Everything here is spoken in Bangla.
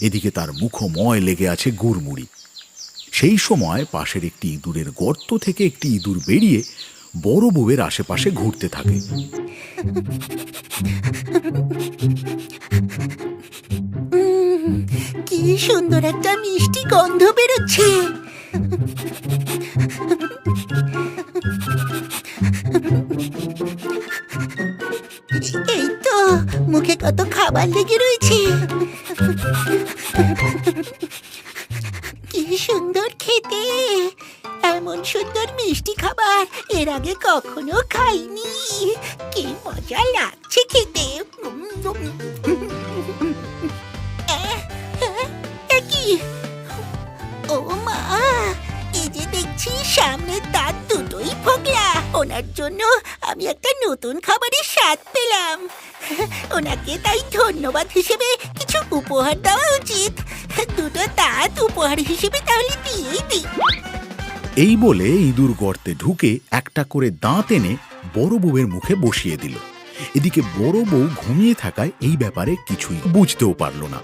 এদিকে তার মুখময় লেগে আছে গুড়মুড়ি। সেই সময় পাশের একটি ইঁদুরের গর্ত থেকে একটি ইঁদুর বেরিয়ে বড় বউয়ের আশেপাশে ঘুরতে থাকে। কি সুন্দর একটা মিষ্টি গন্ধ বেরোচ্ছে। এই তো মুখে কত খাবার লেগে রয়েছে। কি সুন্দর খেতে, এমন সুন্দর মিষ্টি খাবার এর আগে কখনো খাইনি। কি মজা লাগছে খেতে। কি, ও মা, এই যে দেখছি সামনের দাঁত দুটোই ফোকলা। ওনার জন্য আমি একটা নতুন খাবারের স্বাদ পেলাম। ওনাকে তাই ধন্যবাদ হিসেবে কিছু উপহার দেওয়া উচিত। দুটো দাঁত উপহার হিসেবে তাহলে দিয়েই দিই। এই বলে ইঁদুর গর্তে ঢুকে একটা করে দাঁত এনে বড় বউয়ের মুখে বসিয়ে দিল। এদিকে বড় বউ ঘুমিয়ে থাকায় এই ব্যাপারে কিছুই বুঝতেও পারল না।